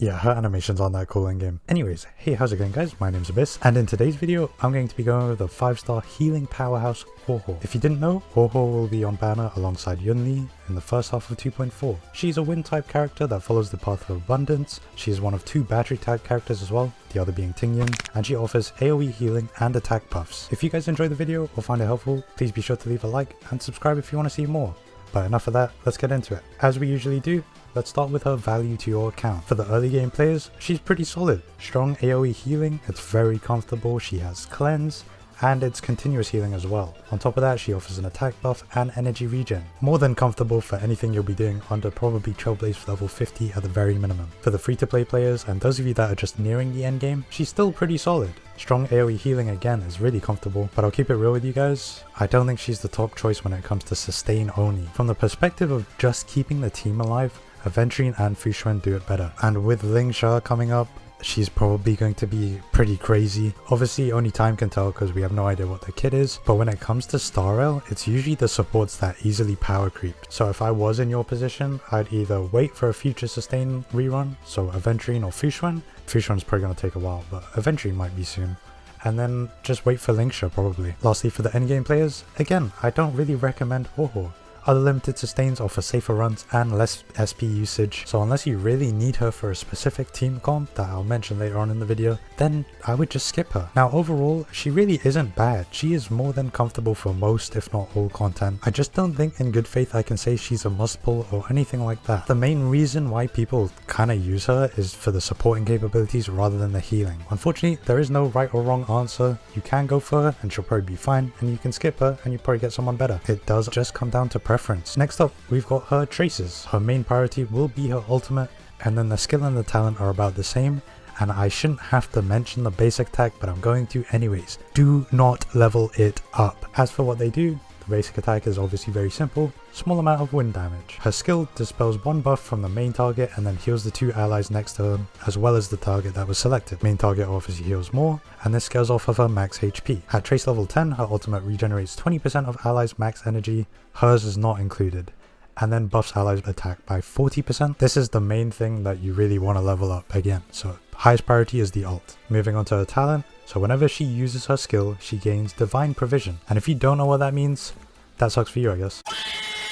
Yeah, her animations aren't that cool in game. Anyways, hey, how's it going guys? My name's Abyss, and in today's video, I'm going to be going over the 5-star healing powerhouse Huohuo. If you didn't know, Huohuo will be on banner alongside Yunli in the first half of 2.4. She's a wind type character that follows the path of abundance. She is one of 2 battery type characters as well, the other being Tingyun, and she offers AoE healing and attack buffs. If you guys enjoyed the video or find it helpful, please be sure to leave a like and subscribe if you want to see more. But enough of that, let's get into it. As we usually do, let's start with her value to your account. For the early game players, she's pretty solid. Strong AoE healing, it's very comfortable, she has cleanse, and it's continuous healing as well. On top of that, she offers an attack buff and energy regen. More than comfortable for anything you'll be doing under probably Trailblaze level 50 at the very minimum. For the free-to-play players and those of you that are just nearing the end game, she's still pretty solid. Strong AoE healing again is really comfortable, but I'll keep it real with you guys, I don't think she's the top choice when it comes to sustain only. From the perspective of just keeping the team alive, Aventurine and Fuxuan do it better. And with Ling Sha coming up, she's probably going to be pretty crazy. Obviously only time can tell because we have no idea what the kit is, but when it comes to Star Rail, it's usually the supports that easily power creep. So if I was in your position, I'd either wait for a future sustain rerun, so Aventurine or Fuxuan. Fuxuan's probably going to take a while, but Aventurine might be soon. And then just wait for Ling Sha probably. Lastly, for the endgame players, again, I don't really recommend Huohuo. Other limited sustains offer safer runs and less SP usage, so unless you really need her for a specific team comp that I'll mention later on in the video, then I would just skip her. Now overall, she really isn't bad. She is more than comfortable for most if not all content. I just don't think in good faith I can say she's a must pull or anything like that. The main reason why people kinda use her is for the supporting capabilities rather than the healing. Unfortunately, there is no right or wrong answer. You can go for her and she'll probably be fine, and you can skip her and you probably get someone better. It does just come down to preference. Next up, we've got her traces. Her main priority will be her ultimate, and then the skill and the talent are about the same, and I shouldn't have to mention the basic attack, but I'm going to anyways. Do not level it up. As for what they do, the basic attack is obviously very simple, small amount of wind damage. Her skill dispels 1 buff from the main target and then heals the 2 allies next to her, as well as the target that was selected. Main target obviously heals more, and this scales off of her max HP. At trace level 10, her ultimate regenerates 20% of allies' max energy, hers is not included, and then buffs allies' attack by 40%. This is the main thing that you really want to level up again, so highest priority is the ult. Moving on to her talent, so whenever she uses her skill, she gains Divine Provision, and if you don't know what that means, that sucks for you I guess.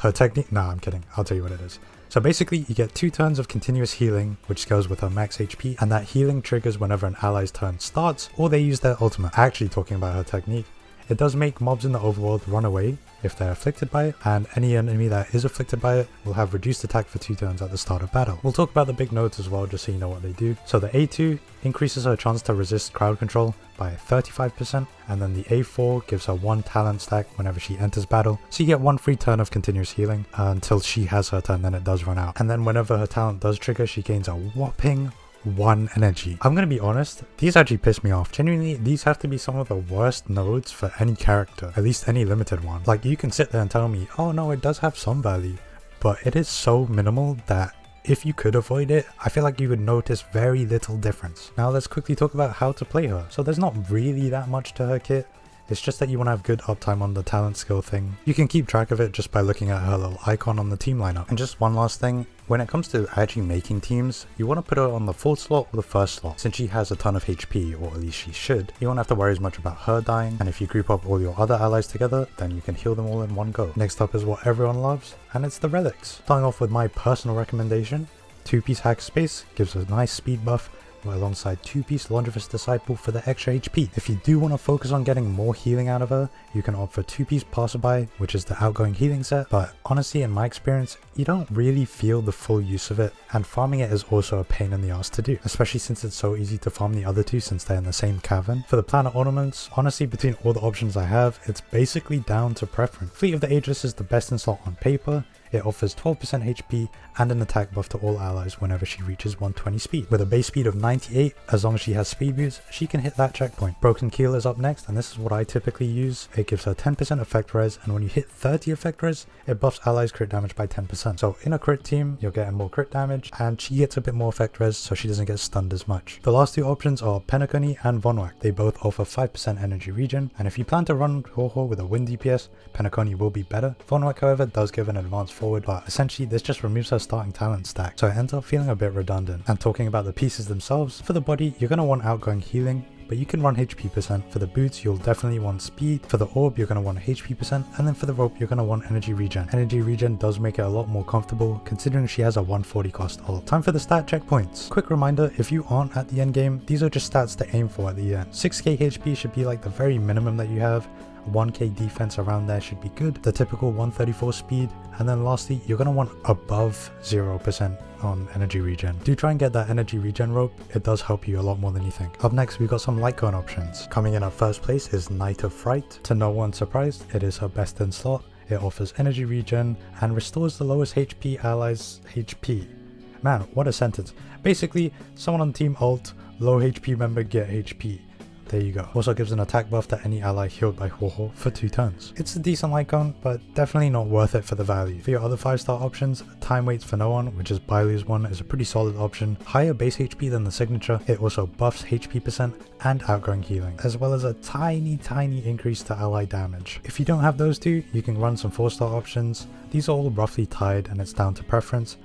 Her technique, nah I'm kidding, I'll tell you what it is. So basically you get 2 turns of continuous healing, which scales with her max HP, and that healing triggers whenever an ally's turn starts or they use their ultimate. Actually talking about her technique, it does make mobs in the overworld run away if they're afflicted by it, and any enemy that is afflicted by it will have reduced attack for 2 turns at the start of battle. We'll talk about the big notes as well just so you know what they do. So the A2 increases her chance to resist crowd control by 35%, and then the A4 gives her 1 talent stack whenever she enters battle, so you get 1 free turn of continuous healing until she has her turn, then it does run out. And then whenever her talent does trigger, she gains a whopping 1 energy. I'm gonna be honest, these actually piss me off. Genuinely, these have to be some of the worst nodes for any character, at least any limited one. Like, you can sit there and tell me, oh no, it does have some value, but it is so minimal that if you could avoid it, I feel like you would notice very little difference. Now let's quickly talk about how to play her. So there's not really that much to her kit. It's just that you want to have good uptime on the talent skill thing. You can keep track of it just by looking at her little icon on the team lineup. And just one last thing, when it comes to actually making teams, you want to put her on the 4th slot or the 1st slot. Since she has a ton of HP, or at least she should, you won't have to worry as much about her dying, and if you group up all your other allies together, then you can heal them all in one go. Next up is what everyone loves, and it's the relics. Starting off with my personal recommendation, 2-piece hack space gives a nice speed buff, alongside 2-piece Longevous Disciple for the extra HP. If you do want to focus on getting more healing out of her, you can opt for 2-piece Passerby, which is the outgoing healing set, but honestly in my experience, you don't really feel the full use of it, and farming it is also a pain in the ass to do, especially since it's so easy to farm the other 2 since they're in the same cavern. For the Planar Ornaments, honestly between all the options I have, it's basically down to preference. Fleet of the Ageless is the best in slot on paper. It offers 12% HP and an attack buff to all allies whenever she reaches 120 speed. With a base speed of 98, as long as she has speed boost, she can hit that checkpoint. Broken Keel is up next, and this is what I typically use. It gives her 10% effect res, and when you hit 30 effect res, it buffs allies crit damage by 10%. So in a crit team, you're getting more crit damage, and she gets a bit more effect res, so she doesn't get stunned as much. The last 2 options are Penacony and Vonwak. They both offer 5% energy regen, and if you plan to run Huohuo with a wind DPS, Penacony will be better. Vonwak, however, does give an advanced straightforward, but essentially this just removes her starting talent stack, so it ends up feeling a bit redundant. And talking about the pieces themselves, for the body, you're going to want outgoing healing, but you can run HP %. For the boots, you'll definitely want speed. For the orb, you're going to want HP %, and then for the rope, you're going to want energy regen. Energy regen does make it a lot more comfortable, considering she has a 140 cost ult. Time for the stat checkpoints. Quick reminder, if you aren't at the end game, these are just stats to aim for at the end. 6k HP should be like the very minimum that you have. 1k defense around there should be good, the typical 134 speed, and then lastly you're going to want above 0% on energy regen. Do try and get that energy regen rope, it does help you a lot more than you think. Up next we've got some light cone options. Coming in at first place is Knight of Fright. To no one's surprise, it is her best in slot. It offers energy regen and restores the lowest HP allies' HP. Man, what a sentence. Basically, someone on team ult, low HP member get HP. There you go. Also gives an attack buff to any ally healed by Huohuo for 2 turns. It's a decent light cone, but definitely not worth it for the value. For your other 5-star options, Time Waits for No One, which is Bailu's one, is a pretty solid option. Higher base HP than the signature, it also buffs HP % and outgoing healing, as well as a tiny increase to ally damage. If you don't have those two, you can run some 4-star options. These are all roughly tied and it's down to preference.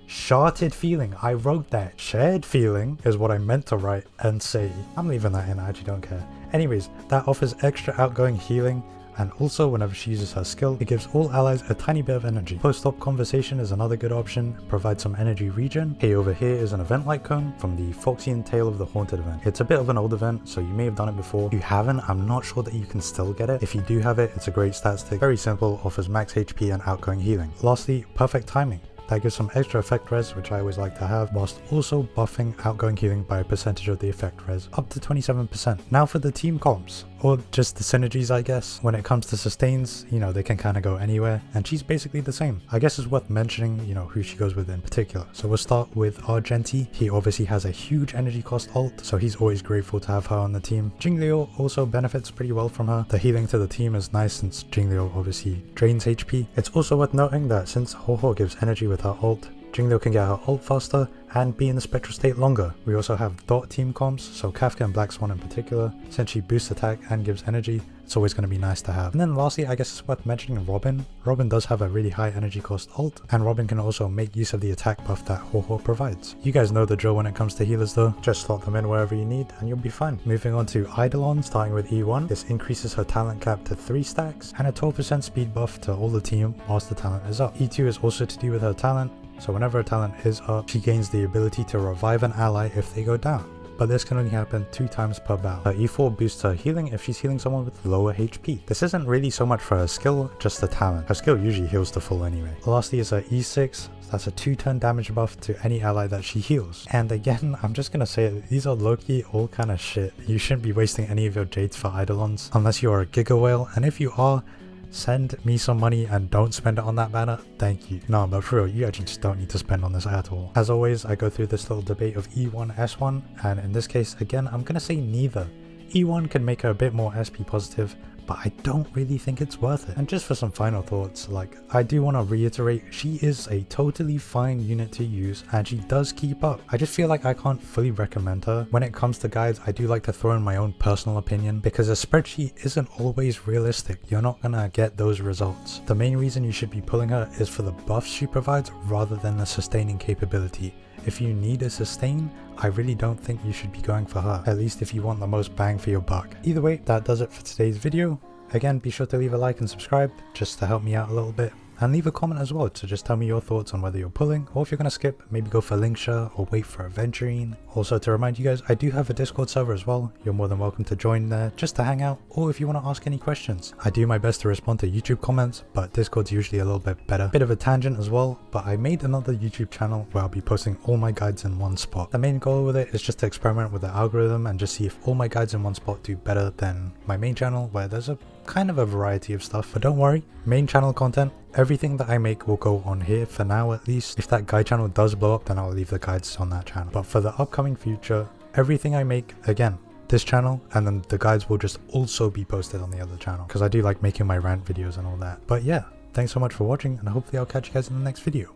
Sharted feeling, I wrote that. Shared feeling is what I meant to write and say. I'm leaving that in, I actually don't care. Anyways, that offers extra outgoing healing, and also whenever she uses her skill, it gives all allies a tiny bit of energy. Post-op conversation is another good option, provides some energy regen. Hey, over here is an event light cone from the Foxian Tale of the Haunted event. It's a bit of an old event, so you may have done it before. If you haven't, I'm not sure that you can still get it. If you do have it, it's a great stat stick. Very simple, offers max HP and outgoing healing. Lastly, perfect timing. That gives some extra effect res, which I always like to have, whilst also buffing outgoing healing by a percentage of the effect res, up to 27%. Now for the team comps, or just the synergies I guess. When it comes to sustains, you know, they can kind of go anywhere, and she's basically the same. I guess it's worth mentioning, you know, who she goes with in particular. So we'll start with Argenti. He obviously has a huge energy cost ult, so he's always grateful to have her on the team. Jingliu also benefits pretty well from her. The healing to the team is nice since Jingliu obviously drains HP. It's also worth noting that since Huohuo gives energy with her ult, Jingliu can get her ult faster and be in the spectral state longer. We also have Dot team comps, so Kafka and Black Swan in particular. Since she boosts attack and gives energy, it's always going to be nice to have. And then lastly, I guess it's worth mentioning Robin. Robin does have a really high energy cost ult, and Robin can also make use of the attack buff that Huohuo provides. You guys know the drill when it comes to healers though, just slot them in wherever you need and you'll be fine. Moving on to Eidolons, starting with E1. This increases her talent cap to 3 stacks and a 12% speed buff to all the team whilst the talent is up. E2 is also to do with her talent, so whenever her talent is up, she gains the ability to revive an ally if they go down. But this can only happen 2 times per battle. Her E4 boosts her healing if she's healing someone with lower HP. This isn't really so much for her skill, just the talent. Her skill usually heals to full anyway. Lastly is her E6. That's a 2-turn damage buff to any ally that she heals. And again, I'm just gonna say it, these are low-key all kind of shit. You shouldn't be wasting any of your jades for Eidolons unless you are a Giga Whale, and if you are, send me some money and don't spend it on that banner, thank you. No, but for real, you actually just don't need to spend on this at all. As always, I go through this little debate of E1, S1, and in this case, again, I'm gonna say neither. E1 can make her a bit more SP positive, but I don't really think it's worth it. And just for some final thoughts, like, I do want to reiterate, she is a totally fine unit to use and she does keep up. I just feel like I can't fully recommend her. When it comes to guides, I do like to throw in my own personal opinion because a spreadsheet isn't always realistic. You're not gonna get those results. The main reason you should be pulling her is for the buffs she provides rather than the sustaining capability. If you need a sustain, I really don't think you should be going for her, at least if you want the most bang for your buck. Either way, that does it for today's video. Again, be sure to leave a like and subscribe just to help me out a little bit. And leave a comment as well to just tell me your thoughts on whether you're pulling, or if you're going to skip, maybe go for Linkshare or wait for Aventurine. Also to remind you guys, I do have a Discord server as well. You're more than welcome to join there just to hang out, or if you want to ask any questions. I do my best to respond to YouTube comments, but Discord's usually a little bit better. Bit of a tangent as well, but I made another YouTube channel where I'll be posting all my guides in one spot. The main goal with it is just to experiment with the algorithm and just see if all my guides in one spot do better than my main channel, where there's a kind of a variety of stuff. But don't worry, main channel content, everything that I make will go on here for now at least. If that guide channel does blow up, then I'll leave the guides on that channel. But for the upcoming future, everything I make, again, this channel, and then the guides will just also be posted on the other channel, because I do like making my rant videos and all that. But yeah, thanks so much for watching, and hopefully I'll catch you guys in the next video.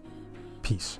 Peace.